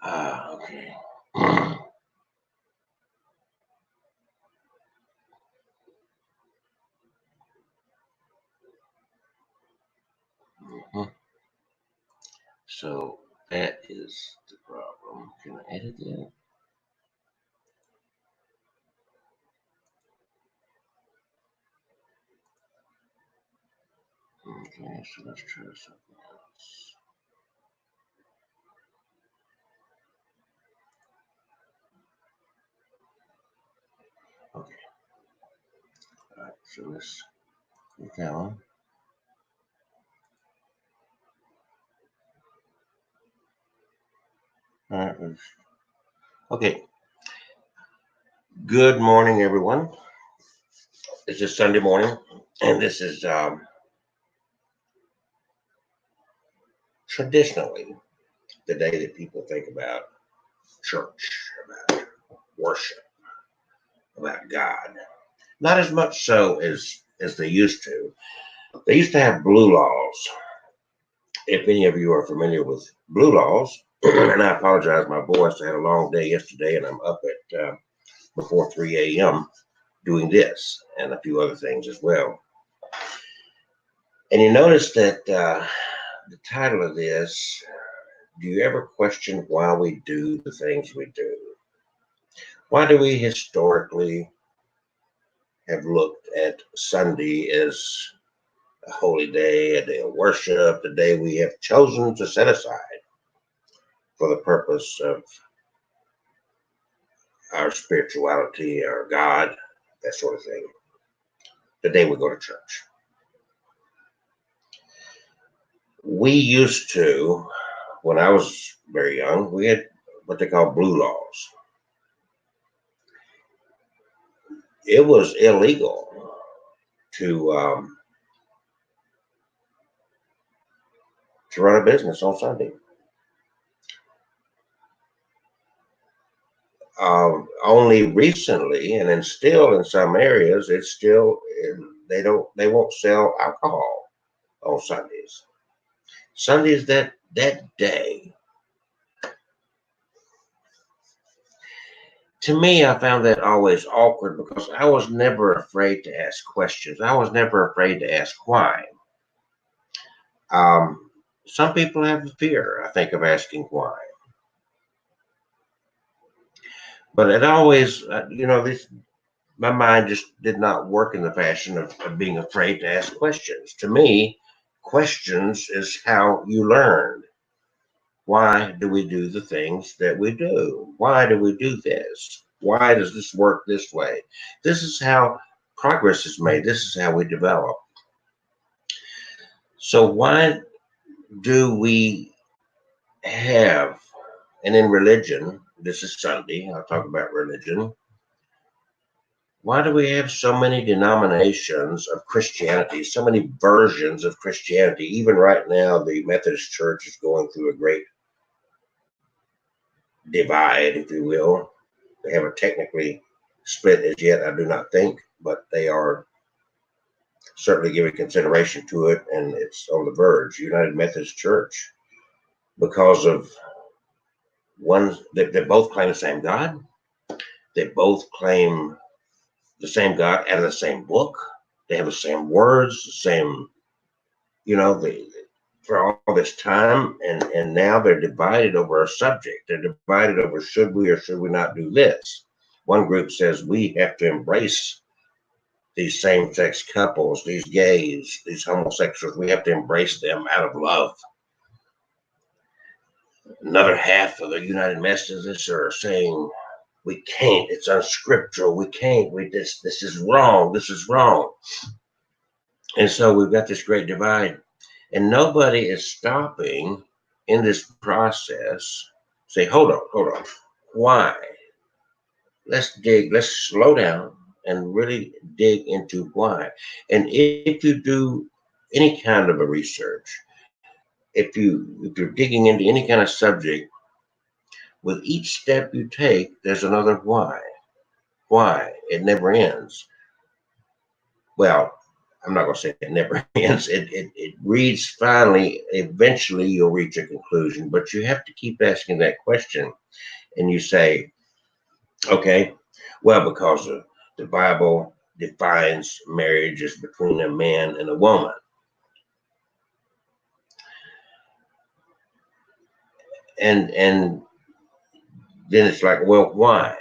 Okay. Mhm. So that is the problem. Can I edit that? Okay, so let's try something else. Okay, all right, so let's get that one. All right, okay. Good morning, everyone. This is Sunday morning, and this is traditionally the day that people think about church, about worship, about God. Not as much so as they used to. They used to have blue laws. If any of you are familiar with blue laws, and I apologize, my voice. I had a long day yesterday, and I'm up at before 3 a.m. doing this and a few other things as well. And you notice that the title of this, do you ever question why we do the things we do? Why do we historically have looked at Sunday as a holy day, a day of worship, a day we have chosen to set aside for the purpose of our spirituality, our God, that sort of thing, the day we go to church? We used to, when I was very young, we had what they call blue laws. It was illegal to to run a business on Sunday. Only recently, and then still in some areas, it's still they won't sell alcohol on Sundays. Sundays that day. To me, I found that always awkward because I was never afraid to ask questions. I was never afraid to ask why. Some people have a fear, I think, of asking why. But it always, this my mind just did not work in the fashion of being afraid to ask questions. To me, questions is how you learn. Why do we do the things that we do? Why do we do this? Why does this work this way? This is how progress is made. This is how we develop. So, why do we have, and in religion, this is Sunday, I'll talk about religion. Why do we have so many denominations of Christianity, so many versions of Christianity? Even right now, the Methodist Church is going through a great divide, if you will. They haven't technically split as yet, I do not think, but they are certainly giving consideration to it, and it's on the verge. United Methodist Church, because of one, they both claim the same God. They both claim the same God out of the same book. They have the same words, the same, they, for all this time, and now they're divided over a subject. They're divided over should we or should we not do this. One group says we have to embrace these same-sex couples, these gays, these homosexuals. We have to embrace them out of love. Another half of the United Methodists are saying we can't. It's unscriptural. We can't. This is wrong. This is wrong. And so we've got this great divide. And nobody is stopping in this process. Say, hold on. Why? Let's slow down and really dig into why. And if you do any kind of a research, if you're digging into any kind of subject, with each step you take, there's another why. Why? It never ends. Well, I'm not going to say it never ends. It reads finally, eventually you'll reach a conclusion, but you have to keep asking that question. And you say, okay, well, because the Bible defines marriage as between a man and a woman. And then it's like, well, why?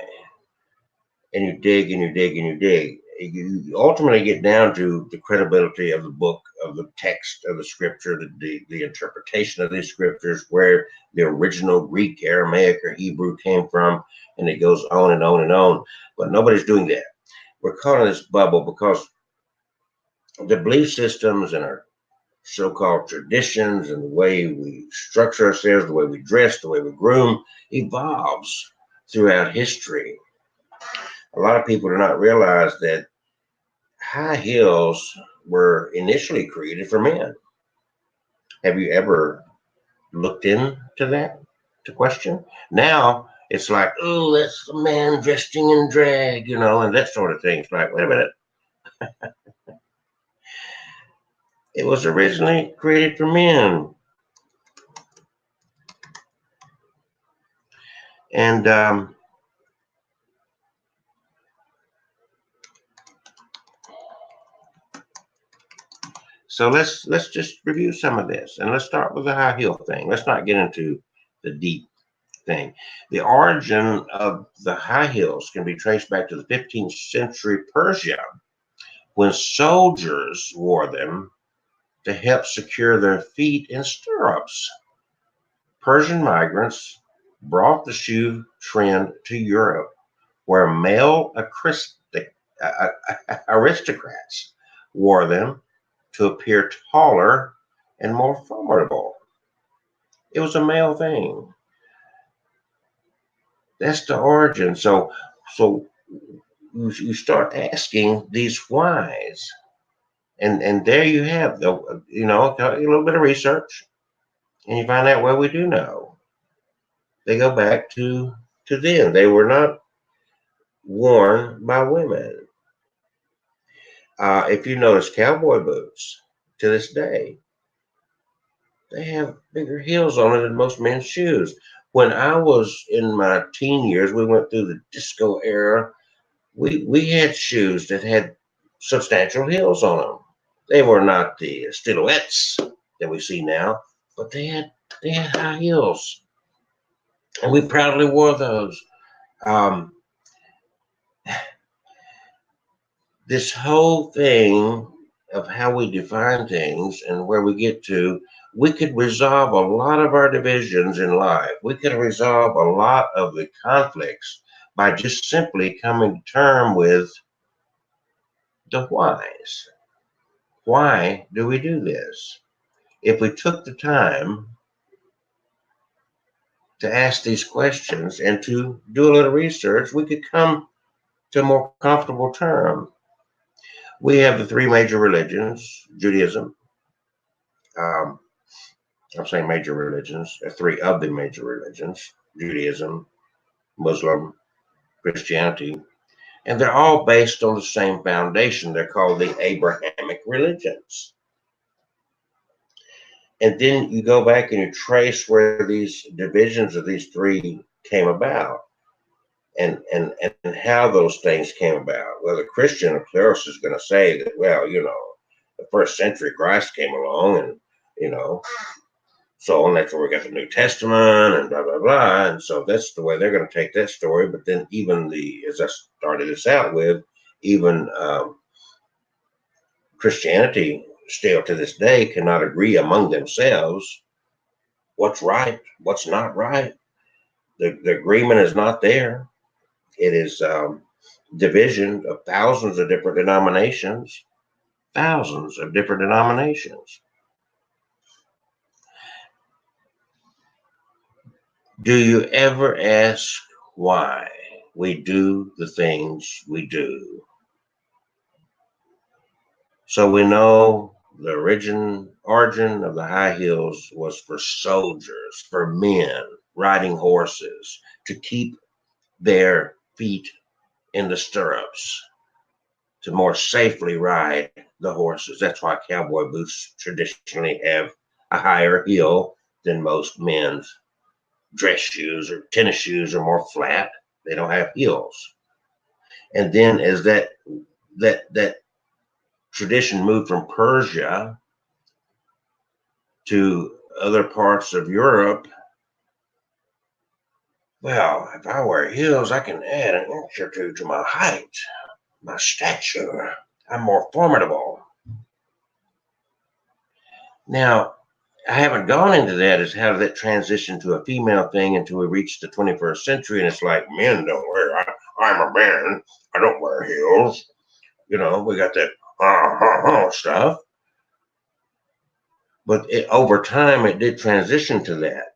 And you dig and you dig and you dig. You ultimately get down to the credibility of the book, of the text of the scripture, the interpretation of these scriptures, where the original Greek, Aramaic, or Hebrew came from, and it goes on and on and on. But nobody's doing that. We're caught in this bubble because the belief systems and our so-called traditions and the way we structure ourselves, the way we dress, the way we groom, evolves throughout history. A lot of people do not realize that high heels were initially created for men. Have you ever looked into that to question? Now it's like, oh, that's a man dressing in drag, and that sort of thing. It's like, wait a minute. It was originally created for men. And so let's just review some of this, and let's start with the high heel thing. Let's not get into the deep thing. The origin of the high heels can be traced back to the 15th century Persia, when soldiers wore them to help secure their feet in stirrups. Persian migrants brought the shoe trend to Europe, where male aristocrats wore them to appear taller and more formidable. It was a male thing. That's the origin. So you start asking these whys, and there you have a little bit of research, and you find out, well, we do know. They go back to then. They were not worn by women. If you notice cowboy boots to this day, they have bigger heels on it than most men's shoes. When I was in my teen years, we went through the disco era. We had shoes that had substantial heels on them. They were not the stilettos that we see now, but they had high heels, and we proudly wore those. Um, this whole thing of how we define things and where we get to, we could resolve a lot of our divisions in life. We could resolve a lot of the conflicts by just simply coming to terms with the whys. Why do we do this? If we took the time to ask these questions and to do a little research, we could come to a more comfortable term. We have the three major religions: Judaism. I'm saying major religions, three of the major religions: Judaism, Muslim, Christianity, and they're all based on the same foundation. They're called the Abrahamic religions. And then you go back and you trace where these divisions of these three came about, and how those things came about. Well, the Christian, of course, is going to say that, well, the first century Christ came along, and so on. That's where we got the New Testament and blah blah blah. And so that's the way they're going to take that story. But then even as I started this out with, even Christianity still to this day cannot agree among themselves what's right, what's not right. The agreement is not there. It is division of thousands of different denominations. Thousands of different denominations. Do you ever ask why we do the things we do? So we know the origin of the high heels was for soldiers, for men riding horses, to keep their feet in the stirrups, to more safely ride the horses. That's why cowboy boots traditionally have a higher heel than most men's dress shoes, or tennis shoes are more flat. They don't have heels. And then as that tradition moved from Persia to other parts of Europe, well, if I wear heels, I can add an inch or two to my height, my stature. I'm more formidable. Now, I haven't gone into that as how did that transition to a female thing until we reached the 21st century, and it's like men don't wear. I'm a man. I don't wear heels. You know, we got that stuff. But over time, it did transition to that,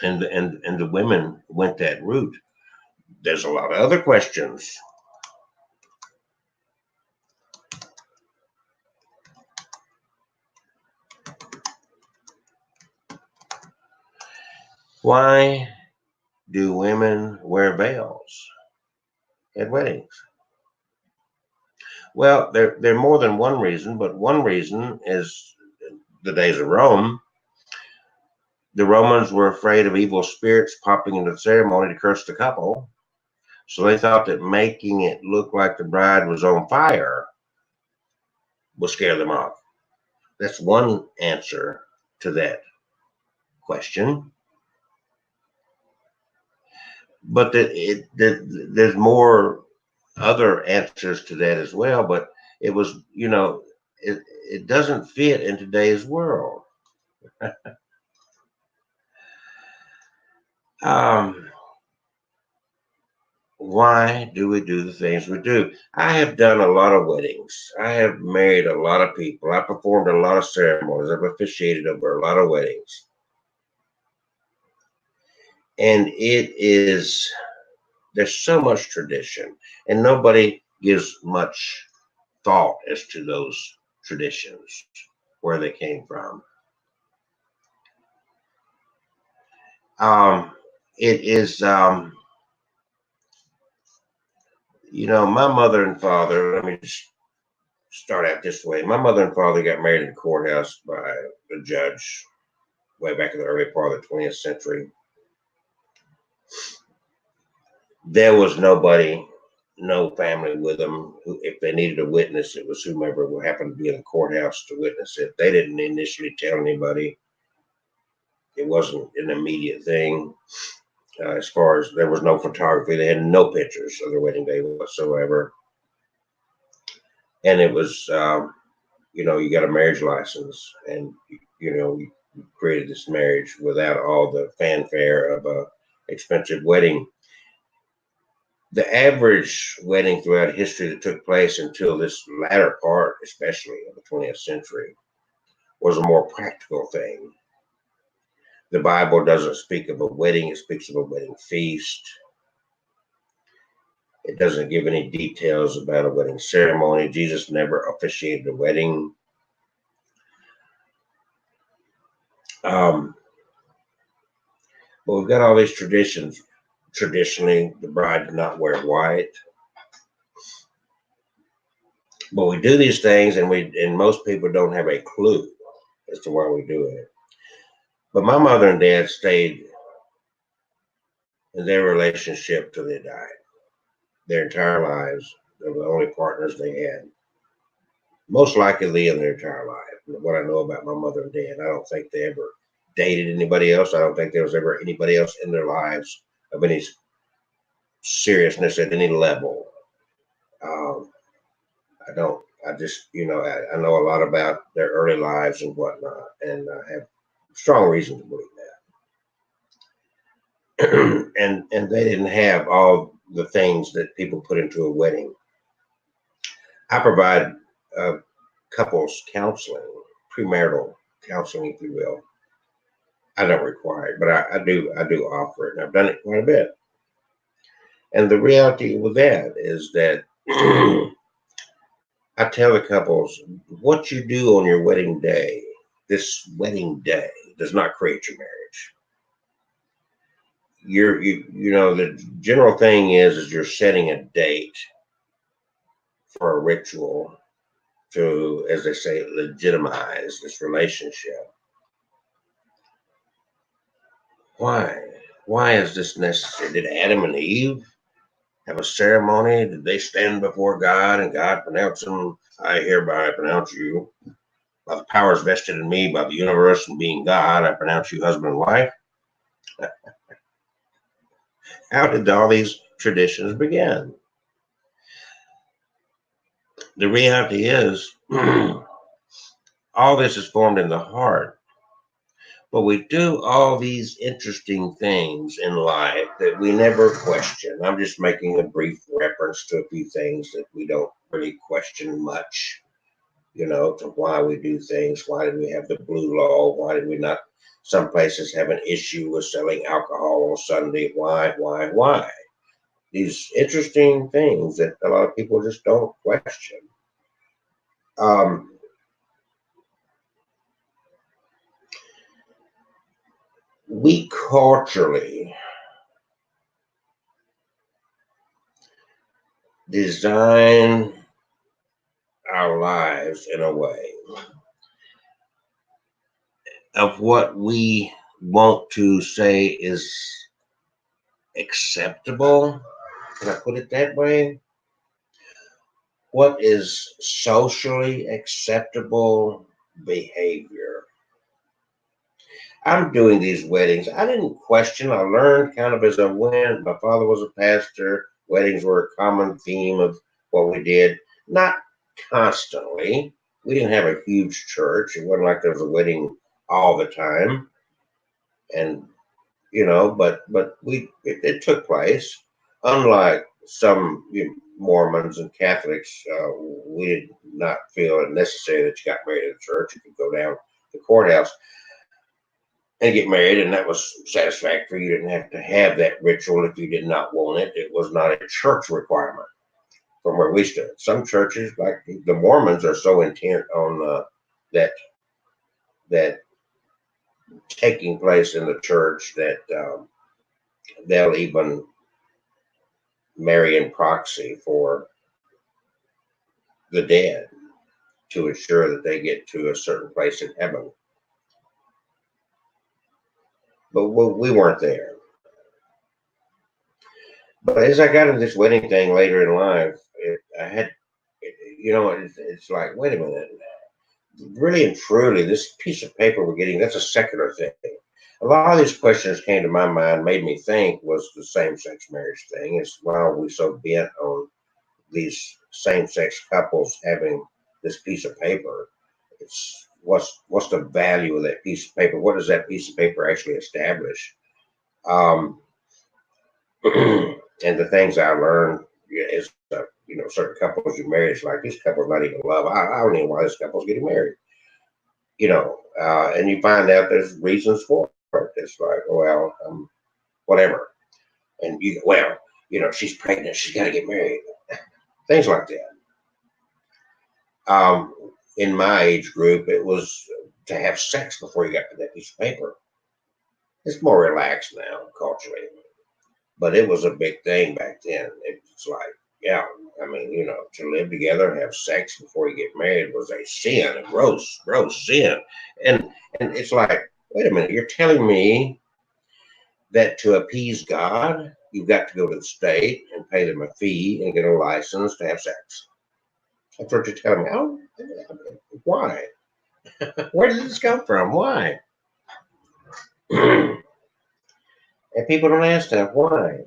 and the women went that route. There's a lot of other questions. Why do women wear veils at weddings? Well, there are more than one reason, but one reason is the days of Rome. The Romans were afraid of evil spirits popping into the ceremony to curse the couple. So they thought that making it look like the bride was on fire would scare them off. That's one answer to that question. But there's more other answers to that as well. But it was, it doesn't fit in today's world. Why do we do the things we do? I have done a lot of weddings. I have married a lot of people. I performed a lot of ceremonies. I've officiated over a lot of weddings. And there's so much tradition, and nobody gives much thought as to those traditions, where they came from. It is, my mother and father, let me just start out this way. My mother and father got married in the courthouse by a judge way back in the early part of the 20th century. There was nobody, no family with them. If they needed a witness, it was whomever would happen to be in the courthouse to witness it. They didn't initially tell anybody. It wasn't an immediate thing. As far as there was no photography, they had no pictures of their wedding day whatsoever. And it was, you got a marriage license, and you created this marriage without all the fanfare of a expensive wedding. The average wedding throughout history that took place until this latter part, especially of the 20th century, was a more practical thing. The Bible doesn't speak of a wedding, it speaks of a wedding feast. It doesn't give any details about a wedding ceremony. Jesus never officiated a wedding. But we've got all these traditions. Traditionally, the bride did not wear white. But we do these things, and most people don't have a clue as to why we do it. But my mother and dad stayed in their relationship till they died. Their entire lives, they were the only partners they had. Most likely in their entire life. What I know about my mother and dad, I don't think they ever dated anybody else. I don't think there was ever anybody else in their lives of any seriousness at any level. I just, I know a lot about their early lives and whatnot, and I have strong reason to believe that. and they didn't have all the things that people put into a wedding. I provide couples counseling, premarital counseling, if you will. I don't require it, but I do offer it, and I've done it quite a bit. And the reality with that is that I tell the couples, what you do on your wedding day, this wedding day, does not create your marriage. The general thing is you're setting a date for a ritual, to, as they say, legitimize this relationship. Why? Why is this necessary? Did Adam and Eve have a ceremony? Did they stand before God and God pronounce them? I hereby pronounce you, by the powers vested in me by the universe and being God, I pronounce you husband and wife. How did all these traditions begin? The reality is, all this is formed in the heart. But we do all these interesting things in life that we never question. I'm just making a brief reference to a few things that we don't really question much, to why we do things. Why did we have the blue law? Why did we not? Some places have an issue with selling alcohol on Sunday. Why? These interesting things that a lot of people just don't question. We culturally design our lives in a way of what we want to say is acceptable. Can I put it that way? What is socially acceptable behavior? I'm doing these weddings. I didn't question. I learned kind of as I went. My father was a pastor. Weddings were a common theme of what we did. Not constantly. We didn't have a huge church. It wasn't like there was a wedding all the time. And but it took place. Unlike some Mormons and Catholics, we did not feel it necessary that you got married in the church. You could go down to the courthouse and get married, and that was satisfactory. You didn't have to have that ritual if you did not want it. It was not a church requirement from where we stood. Some churches, like the Mormons, are so intent on that taking place in the church that they'll even marry in proxy for the dead to ensure that they get to a certain place in heaven. But we weren't there. But as I got into this wedding thing later in life, it's like, wait a minute. Really and truly, this piece of paper we're getting, that's a secular thing. A lot of these questions came to my mind, made me think, was the same-sex marriage thing. It's why are we so bent on these same-sex couples having this piece of paper? It's what's the value of that piece of paper? What does that piece of paper actually establish? And the things I learned is, certain couples you marry, it's like this couple's not even love. I don't even know why this couple's getting married. And you find out there's reasons for it. It's like, well, whatever. And she's pregnant, she's got to get married. Things like that. In my age group, it was to have sex before you got to that piece of paper. It's more relaxed now culturally, but it was a big thing back then. It's like, yeah, to live together and have sex before you get married was a sin, a gross sin. And it's like, wait a minute, you're telling me that to appease God, you've got to go to the state and pay them a fee and get a license to have sex. That's what you're telling me. Oh, why? Where did this come from? Why? And people don't ask that. Why?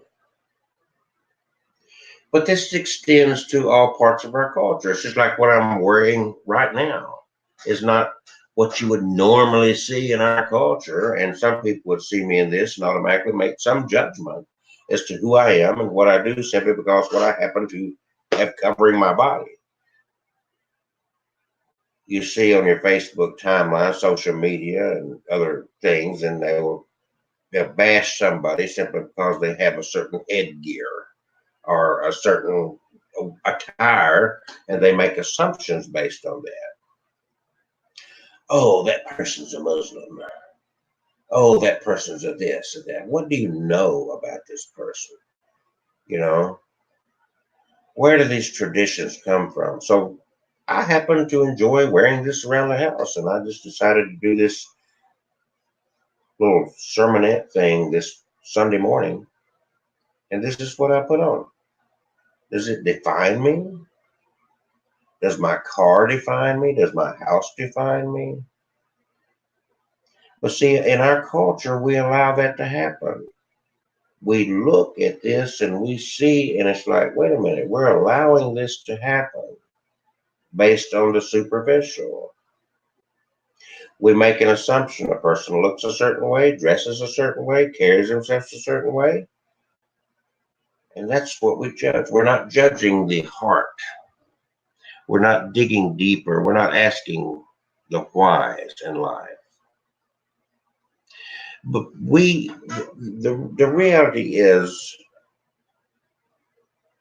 But this extends to all parts of our culture. It's just like what I'm wearing right now is not what you would normally see in our culture. And some people would see me in this and automatically make some judgment as to who I am and what I do simply because what I happen to have covering my body. You see on your Facebook timeline, social media and other things, and they'll bash somebody simply because they have a certain headgear or a certain attire, and they make assumptions based on that. Oh, that person's a Muslim. Oh, that person's a this and that. What do you know about this person? Where do these traditions come from? So I happen to enjoy wearing this around the house, and I just decided to do this little sermonette thing this Sunday morning, and this is what I put on. Does it define me? Does my car define me? Does my house define me? But see, in our culture, we allow that to happen. We look at this and we see, and it's like, wait a minute, we're allowing this to happen based on the superficial. We make an assumption a person looks a certain way, dresses a certain way, carries themselves a certain way, and that's what we judge. We're not judging the heart. We're not digging deeper. We're not asking the whys in life. But the reality is,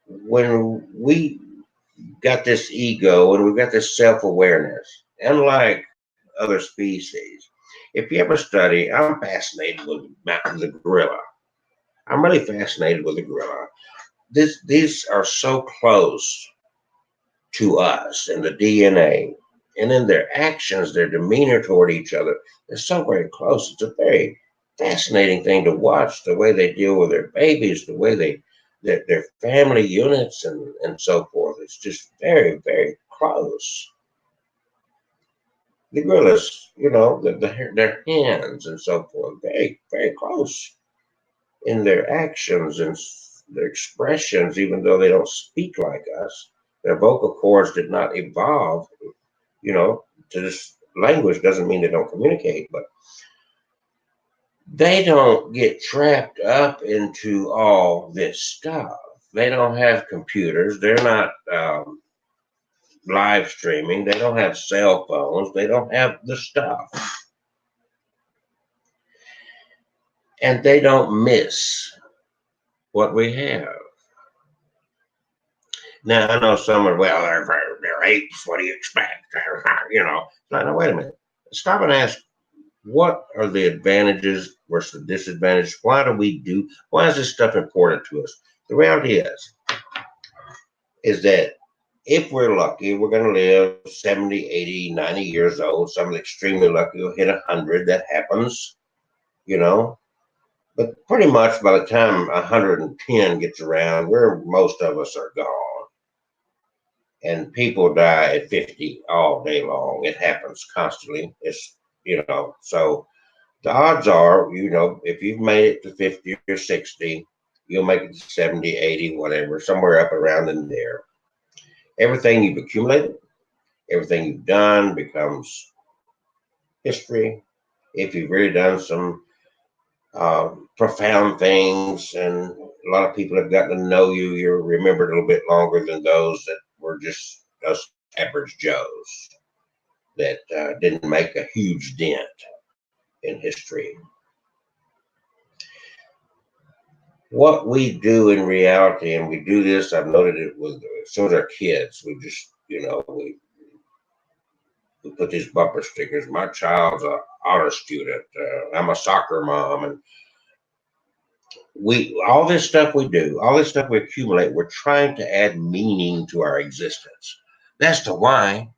when we got this ego and we've got this self-awareness, unlike other species, if you ever study, I'm fascinated with the gorilla. I'm really fascinated with the gorilla. These are so close to us in the DNA, and in their actions, their demeanor toward each other, they're so very close. It's a very fascinating thing to watch, the way they deal with their babies, the way their family units and so forth. It's just very, very close. The gorillas, their hands and so forth, very, very close in their actions and their expressions, even though they don't speak like us. Their vocal cords did not evolve, to this language. Doesn't mean they don't communicate, but they don't get trapped up into all this stuff. They don't have computers. They're not live streaming. They don't have cell phones. They don't have the stuff. And they don't miss what we have. Now, I know some are, well, they're apes. What do you expect? No, wait a minute. Stop and ask, what are the advantages versus the disadvantages? Why is this stuff important to us? The reality is that if we're lucky, we're going to live 70, 80, 90 years old. Some of the extremely lucky will hit 100. That happens, you know. But pretty much by the time 110 gets around, most of us are gone. And people die at 50 all day long. It happens constantly. So the odds are, if you've made it to 50 or 60, you'll make it to 70, 80, whatever, somewhere up around in there. Everything you've accumulated, everything you've done becomes history. If you've really done some profound things, and a lot of people have gotten to know you, you're remembered a little bit longer than those that were just us average Joes that didn't make a huge dent in history. What we do in reality, and we do this, I've noted it with some of our kids, we just, we put these bumper stickers. My child's an honor student. I'm a soccer mom, and all this stuff we do, all this stuff we accumulate, we're trying to add meaning to our existence. That's the why.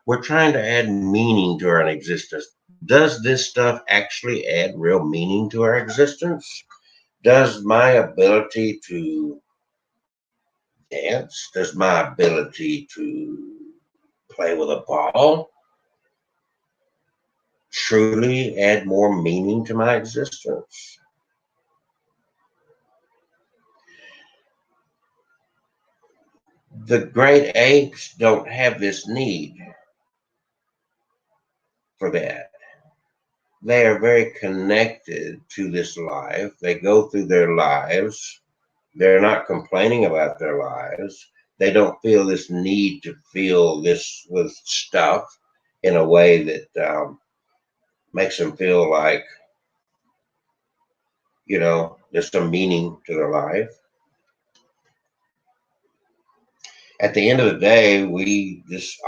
We're trying to add meaning to our existence. Does this stuff actually add real meaning to our existence? Does my ability to dance, does my ability to play with a ball truly add more meaning to my existence? The great apes don't have this need for that. They are very connected to this life. They go through their lives. They're not complaining about their lives. They don't feel this need to feel this with stuff in a way that makes them feel like, there's some meaning to their life. At the end of the day,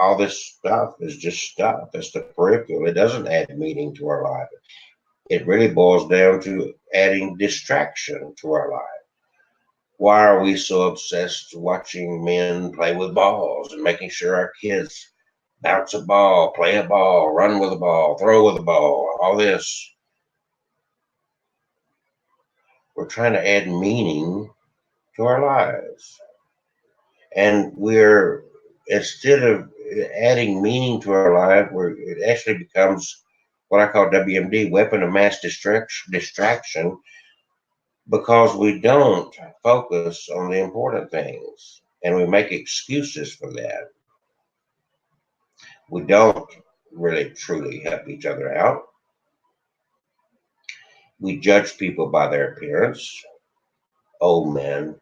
all this stuff is just stuff. It's the peripheral. It doesn't add meaning to our life. It really boils down to adding distraction to our life. Why are we so obsessed watching men play with balls and making sure our kids bounce a ball, play a ball, run with a ball, throw with a ball, all this. We're trying to add meaning to our lives. And we're, instead of adding meaning to our life, it actually becomes what I call WMD, weapon of mass distraction, because we don't focus on the important things and we make excuses for that. We don't really truly help each other out. We judge people by their appearance. Old men,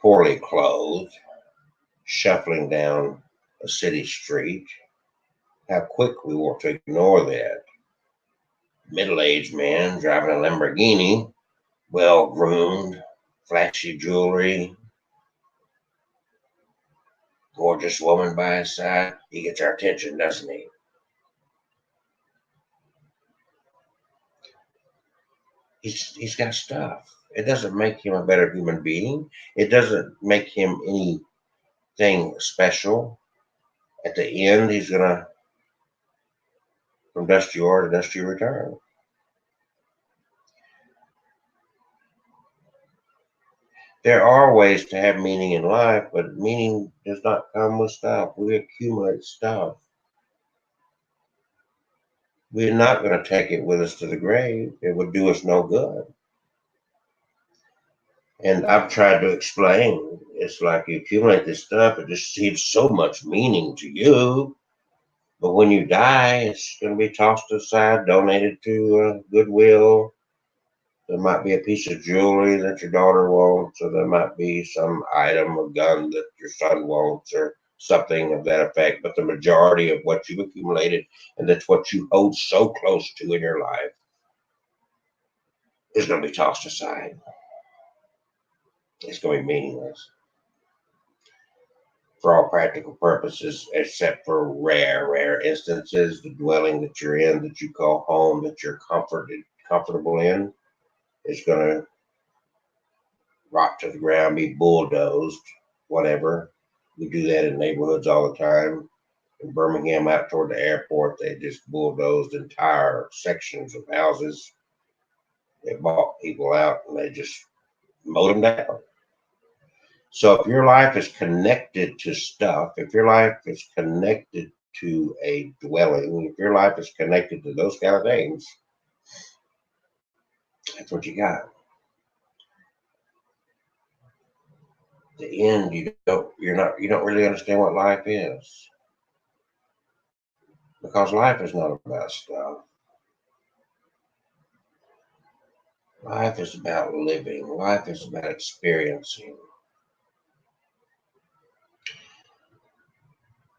poorly clothed, shuffling down a city street. How quick we want to ignore that. Middle-aged man driving a Lamborghini, well-groomed, flashy jewelry, gorgeous woman by his side. He gets our attention, doesn't he? He's got stuff. It doesn't make him a better human being. It doesn't make him anything special. At the end, he's gonna, from dust you are to dust you return. There are ways to have meaning in life, but meaning does not come with stuff. We accumulate stuff. We're not going to take it with us to the grave. It would do us no good. And I've tried to explain, it's like you accumulate this stuff, it just seems so much meaning to you. But when you die, it's going to be tossed aside, donated to Goodwill. There might be a piece of jewelry that your daughter wants, or there might be some item, a gun that your son wants, or something of that effect. But the majority of what you've accumulated, and that's what you hold so close to in your life, is going to be tossed aside. It's going to be meaningless for all practical purposes, except for rare instances. The dwelling that you're in, that you call home, that you're comfortable in, is going to rot to the ground, be bulldozed, whatever. We do that in neighborhoods all the time. In Birmingham, out toward the airport, they just bulldozed entire sections of houses. They bought people out and they just mowed them down. So if your life is connected to stuff, if your life is connected to a dwelling, if your life is connected to those kind of things, that's what you got. The end, you don't really understand what life is, because life is not about stuff. Life is about living. Life is about experiencing.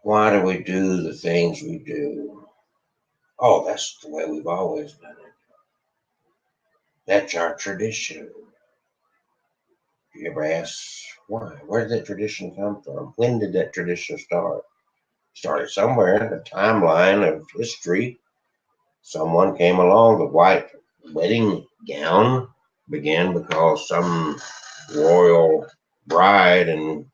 Why do we do the things we do? Oh, that's the way we've always done it. That's our tradition. You ever ask why? Where did that tradition come from? When did that tradition start? Started somewhere in the timeline of history. Someone came along. The white wedding gown began because some royal bride in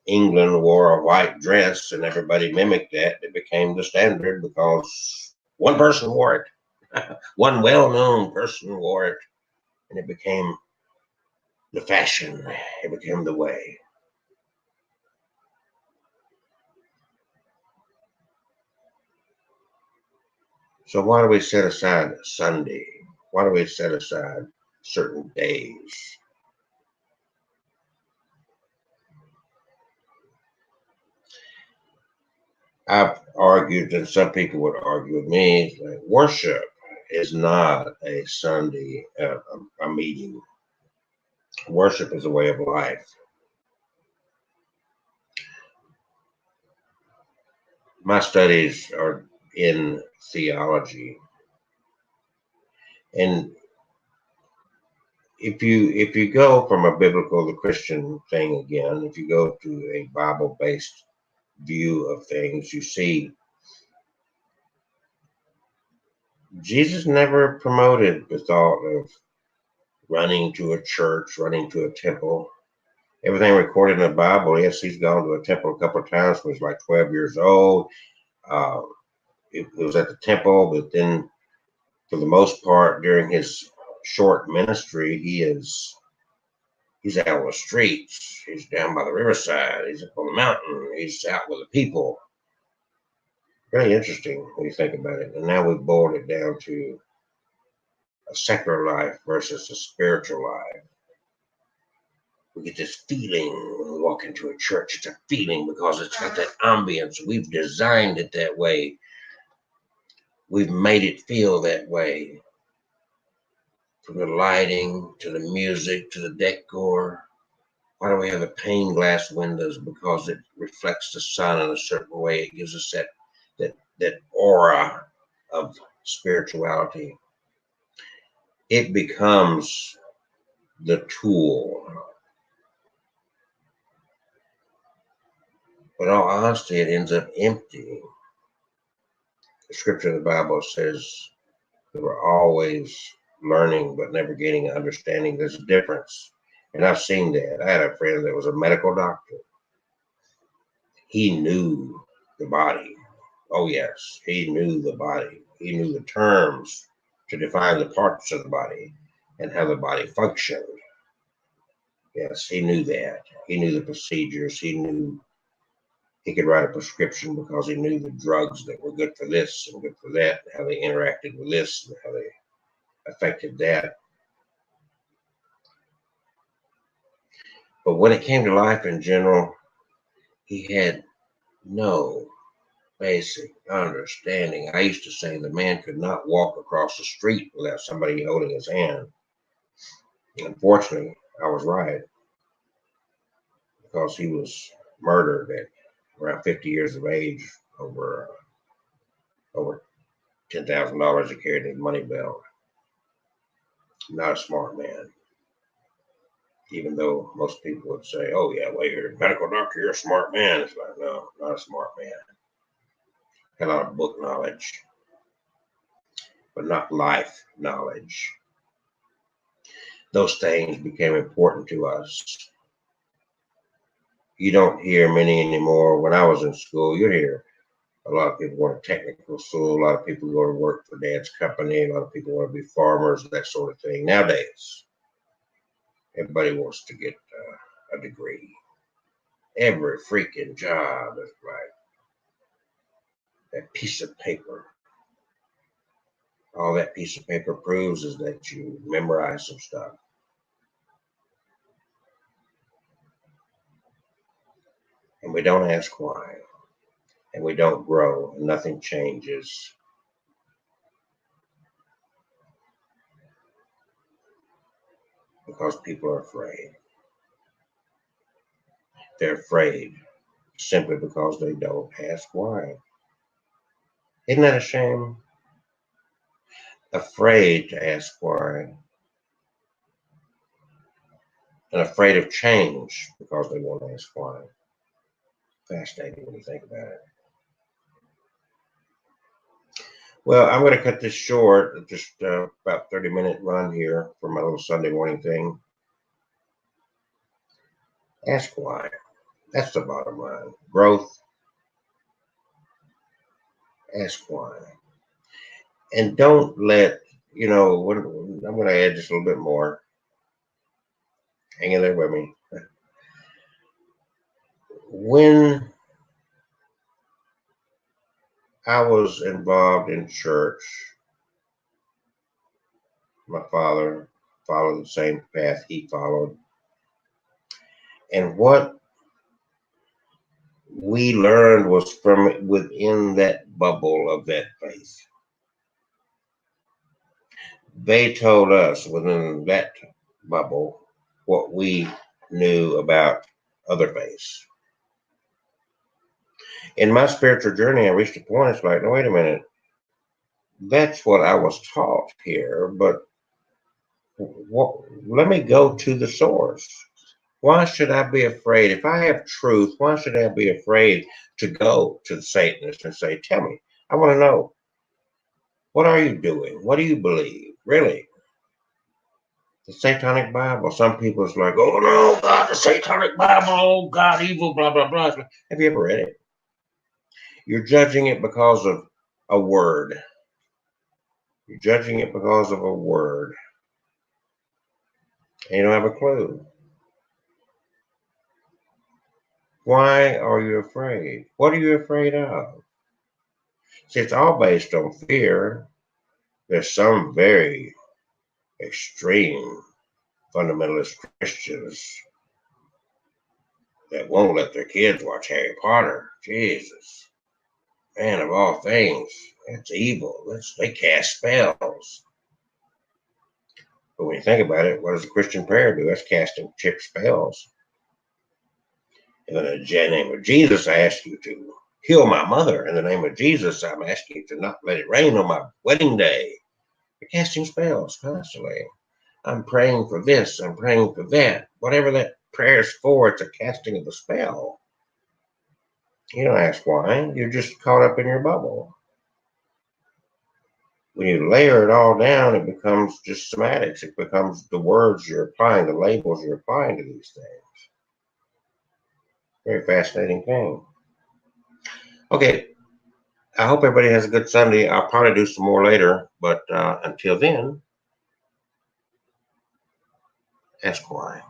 England wore a white dress and everybody mimicked that. It became the standard because one person wore it. One well-known person wore it, and it became the fashion. It became the way. So why do we set aside Sunday? Why do we set aside certain days? I've argued, and some people would argue with me, that worship is not a Sunday a meeting. Worship is a way of life. My studies are in theology, and if you go from a biblical to Christian thing again, if you go to a Bible-based view of things, you see Jesus never promoted the thought of running to a church, running to a temple. Everything recorded in the Bible, yes, he's gone to a temple a couple of times when he was like 12 years old. Uh, it was at the temple, but then for the most part during his short ministry, he's out on the streets. He's down by the riverside. He's up on the mountain. He's out with the people. Very interesting when you think about it. And now we've boiled it down to a secular life versus a spiritual life. We get this feeling when we walk into a church. It's a feeling because it's got that ambience. We've designed it that way. We've made it feel that way. From the lighting to the music to the decor. Why do we have the pane glass windows? Because it reflects the sun in a certain way. It gives us that aura of spirituality. It becomes the tool. But in all honesty, it ends up empty. The scripture in the Bible says that we're always learning but never gaining understanding. There's a difference. And I've seen that. I had a friend that was a medical doctor. He knew the body. Oh, yes, he knew the body. He knew the terms to define the parts of the body and how the body functioned. Yes, he knew that. He knew the procedures. He knew he could write a prescription because he knew the drugs that were good for this and good for that, and how they interacted with this and how they affected that. But when it came to life in general, he had no basic understanding. I used to say the man could not walk across the street without somebody holding his hand. Unfortunately, I was right because he was murdered at around 50 years of age over $10,000 he carried in his money belt. Not a smart man. Even though most people would say, oh, yeah, well, you're a medical doctor, you're a smart man. It's like, no, not a smart man. Had a lot of book knowledge, but not life knowledge. Those things became important to us. You don't hear many anymore. When I was in school, you hear a lot of people go to technical school. A lot of people go to work for dad's company. A lot of people want to be farmers, that sort of thing. Nowadays, everybody wants to get a degree. Every freaking job is like that piece of paper. All that piece of paper proves is that you memorize some stuff. And we don't ask why. And we don't grow. And nothing changes. Because people are afraid. They're afraid simply because they don't ask why. Isn't that a shame? Afraid to ask why. And afraid of change because they won't ask why. Fascinating when you think about it. Well, I'm going to cut this short, just about 30-minute run here for my little Sunday morning thing. Ask why. That's the bottom line. Growth. Ask why. And don't let, I'm going to add just a little bit more. Hang in there with me. When I was involved in church, my father followed the same path he followed. And what we learned was from within that bubble of that faith. They told us within that bubble what we knew about other faiths. In my spiritual journey, I reached a point, it's like, no, wait a minute. That's what I was taught here, but let me go to the source. Why should I be afraid? If I have truth, why should I be afraid to go to the Satanist and say, tell me, I want to know. What are you doing? What do you believe? Really? The Satanic Bible. Some people is like, oh no, God, the Satanic Bible, oh God, evil, blah, blah, blah. Have you ever read it? You're judging it because of a word. You're judging it because of a word. And you don't have a clue. Why are you afraid? What are you afraid of? See, it's all based on fear. There's some very extreme fundamentalist Christians that won't let their kids watch Harry Potter. Jesus. Man, of all things, that's evil. They cast spells. But when you think about it, what does a Christian prayer do? That's casting chip spells. In the name of Jesus, I ask you to heal my mother. In the name of Jesus, I'm asking you to not let it rain on my wedding day. You're casting spells constantly. I'm praying for this. I'm praying for that. Whatever that prayer is for, it's a casting of a spell. You don't ask why. You're just caught up in your bubble. When you layer it all down, it becomes just semantics. It becomes the words you're applying, the labels you're applying to these things. Very fascinating thing. Okay, I hope everybody has a good Sunday. I'll probably do some more later, but until then, ask why.